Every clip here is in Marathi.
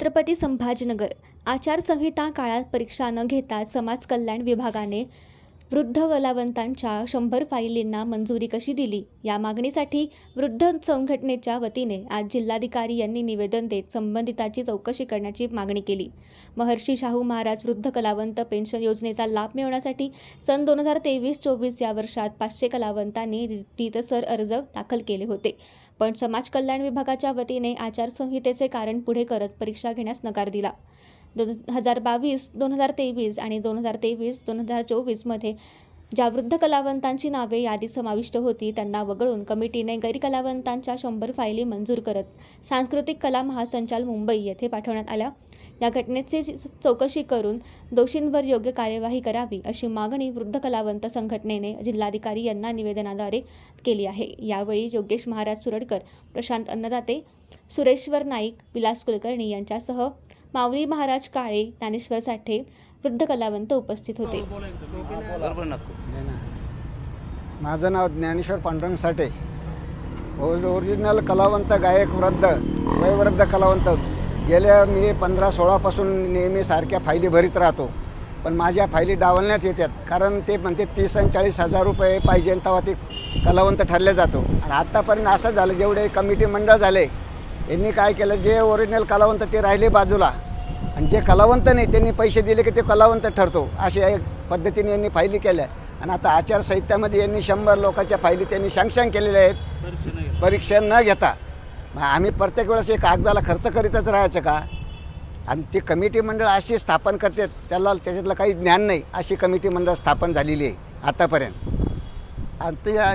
छत्रपती संभाजीनगर आचारसंहिता काळात परीक्षा न घेता समाज कल्याण विभागाने वृद्ध कलावंतांच्या 100 फायलींना मंजुरी कशी दिली या मागणीसाठी वृद्ध संघटनेच्या वतीने आज जिल्हाधिकारी यांनी निवेदन देत संबंधिताची चौकशी करण्याची मागणी केली। महर्षी शाहू महाराज वृद्ध कलावंत पेन्शन योजनेचा लाभ मिळवण्यासाठी सन 2023-24 या वर्षात 500 कलावंतांनी रीतसर अर्ज दाखल केले होते, पण समाज कल्याण विभागाच्या वतीने आचारसंहितेचे कारण पुढे करत परीक्षा घेण्यास नकार दिला। 2022, 2023 आणि 2023-2024 मध्ये ज्या वृद्ध कलावंतांची नावे यादीत समाविष्ट होती त्यांना वगळून कमिटीने गैरकलावंतांच्या 100 फायली मंजूर करत सांस्कृतिक कला महासंचाल मुंबई येथे पाठवण्यात आल्या। या घटनेची चौकशी करून दोषींवर योग्य कार्यवाही करावी अशी मागणी वृद्ध कलावंत संघटनेने जिल्हाधिकारी यांना निवेदनाद्वारे केली आहे। यावेळी योगेश महाराज सुरडकर, प्रशांत अन्नदाते, सुरेश्वर नाईक, विलास कुलकर्णी यांच्यासह माऊली महाराज काळे, ज्ञानेश्वर साठे वृद्ध कलावंत उपस्थित होते। माझं नाव ज्ञानेश्वर पांडुरंग साठे, ओरिजिनल कलावंत, गायक, वयोवृद्ध कलावंत। गेल्या मी 15-16 पासून नेहमी सारख्या फायली भरीत राहतो, पण माझ्या फायली डावलण्यात येतात, कारण ते म्हणते 30 आणि 40 हजार रुपये पाहिजे तेव्हा ते कलावंत ठरले जातो। आणि आत्तापर्यंत असं झालं, जेवढे कमिटी मंडळ झाले यांनी काय केलं, जे ओरिजिनल कलावंत ते राहिले बाजूला आणि जे कलावंत नाही त्यांनी पैसे दिले की ते कलावंत ठरतो, अशा एक पद्धतीने यांनी फायली केल्या। आणि आता आचारसंहितेमध्ये यांनी 100 लोकांच्या फायली त्यांनी सँक्शन केलेल्या आहेत परीक्षा न घेता। मग आम्ही प्रत्येक वेळेस एक कागदाला खर्च करीतच राहायचं का? आणि ती कमिटी मंडळ अशी स्थापन करते त्याच्यातलं काही ज्ञान नाही, अशी कमिटी मंडळ स्थापन झालेली आहे आतापर्यंत। आता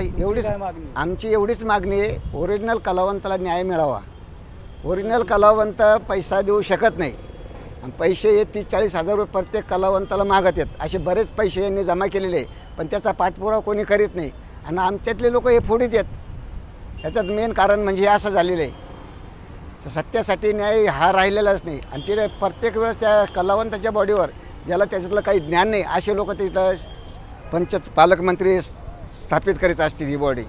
आमची एवढीच मागणी आहे, ओरिजिनल कलावंताला न्याय मिळावा। ओरिजिनल कलावंत पैसा देऊ शकत नाही, पैसे हे 30-40 हजार रुपये प्रत्येक कलावंताला मागत आहेत, असे बरेच पैसे यांनी जमा केलेले आहे, पण त्याचा पाठपुरावा कोणी करीत नाही। आणि आमच्यातले लोक हे फोडीत आहेत, त्याच्यात मेन कारण म्हणजे हे असं झालेलं आहे, सत्यासाठी न्याय हा राहिलेलाच नाही। आणि तिथे प्रत्येक वेळेस त्या कलावंताच्या बॉडीवर ज्याला त्याच्यातलं काही ज्ञान नाही असे लोक तिथं पालकमंत्री स्थापित करीत असतील ही बॉडी,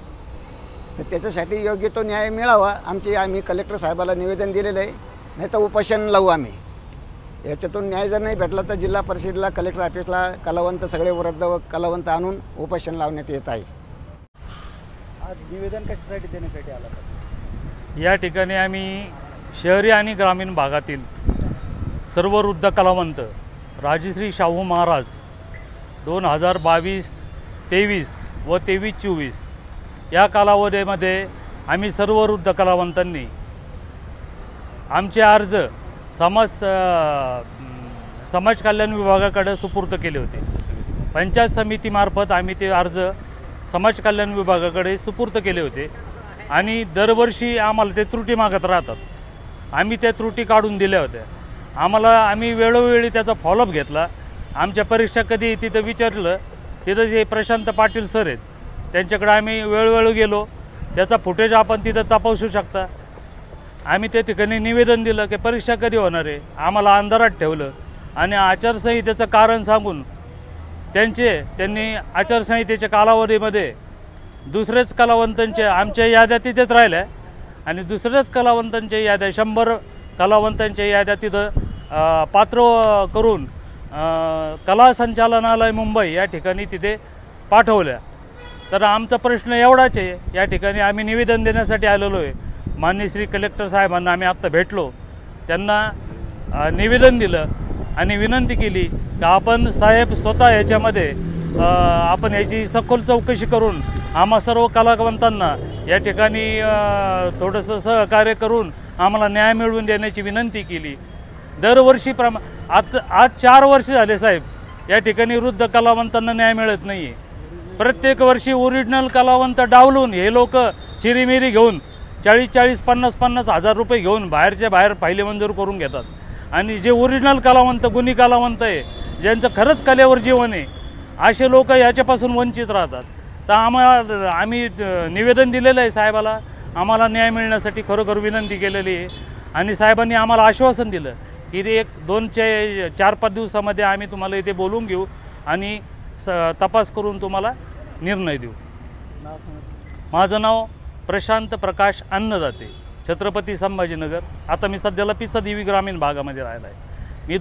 तर त्याच्यासाठी योग्य तो न्याय मिळावा। आम्ही कलेक्टर साहेबाला निवेदन दिलेलं आहे, नाही तर उपोषण लावू आम्ही। याच्यातून न्याय जर नाही भेटला तर जिल्हा परिषदेला, कलेक्टर ऑफिसला कलावंत सगळे वृद्ध कलावंत आणून उपोषण लावण्यात येत आहे। आज निवेदन कशासाठी देण्यासाठी आला? या ठिकाणी आम्ही शहरी आणि ग्रामीण भागातील सर्व वृद्ध कलावंत राजश्री शाहू महाराज 2022-23 व 23-24 या कालावधीमध्ये आम्ही सर्व वृद्ध कलावंतांनी आमचे अर्ज समाज कल्याण विभागाकडे सुपूर्द केले होते। पंचायत समितीमार्फत आम्ही ते अर्ज समाज कल्याण विभागाकडे सुपूर्द केले होते आणि दरवर्षी आम्हाला ते त्रुटी मागत राहतात। आम्ही त्या त्रुटी काढून दिल्या होत्या, आम्ही वेळोवेळी त्याचा फॉलोअप घेतला। आमच्या परीक्षा कधी तिथं विचारलं, तिथं जे प्रशांत पाटील सर आहेत त्यांच्याकडे आम्ही वेळोवेळी गेलो, त्याचा फुटेज आपण तिथं तपासू शकता। आम्ही त्या ठिकाणी निवेदन दिलं की परीक्षा कधी होणार आहे, आम्हाला अंधारात ठेवलं आणि आचारसंहितेचं कारण सांगून त्यांनी आचारसंहितेच्या कालावधीमध्ये दुसरेच कलावंतांचे आमच्या याद्या तिथेच राहिल्या आणि दुसऱ्याच कलावंतांच्या याद्या 100 कलावंतांच्या याद्या तिथं पात्र करून कला संचालनालय मुंबई या ठिकाणी तिथे पाठवल्या। तर आमचा प्रश्न एवढाच आहे, या ठिकाणी आम्ही निवेदन देण्यासाठी आलेलो आहे। माननीय श्री कलेक्टर साहेबांना आम्ही आत्ता भेटलो, त्यांना निवेदन दिलं आणि विनंती केली की आपण साहेब स्वतः याच्यामध्ये आपण याची सखोल चौकशी करून आम्हा सर्व कलावंतांना या ठिकाणी थोडंसं सहकार्य करून आम्हाला न्याय मिळवून देण्याची विनंती केली। दरवर्षी आज 4 वर्ष झाले साहेब, या ठिकाणी वृद्ध कलावंतांना न्याय मिळत नाही आहे। प्रत्येक वर्षी ओरिजिनल कलावंत डावलून हे लोक चिरीमिरी घेऊन 40-40, 50-50 हजार रुपये घेऊन बाहेरच्या बाहेर फायली मंजूर करून घेतात आणि जे ओरिजिनल कलावंत, गुणी कलावंत आहे, ज्यांचं खरंच कलेवर जीवन आहे, असे लोक याच्यापासून वंचित राहतात। तर आम्ही निवेदन दिलेलं आहे साहेबाला, आम्हाला न्याय मिळण्यासाठी खरोखर विनंती केलेली आहे आणि साहेबांनी आम्हाला आश्वासन दिलं की 1-2-4-5 दिवसामध्ये आम्ही तुम्हाला इथे बोलून घेऊ आणि तपास करून तुम्हाला निर्णय देऊ। माझं नाव प्रशांत प्रकाश अन्नदाते, छत्रपती संभाजीनगर. आता मी सध्याला पिसादेवी ग्रामीण भागामध्ये राहिला आहे. मी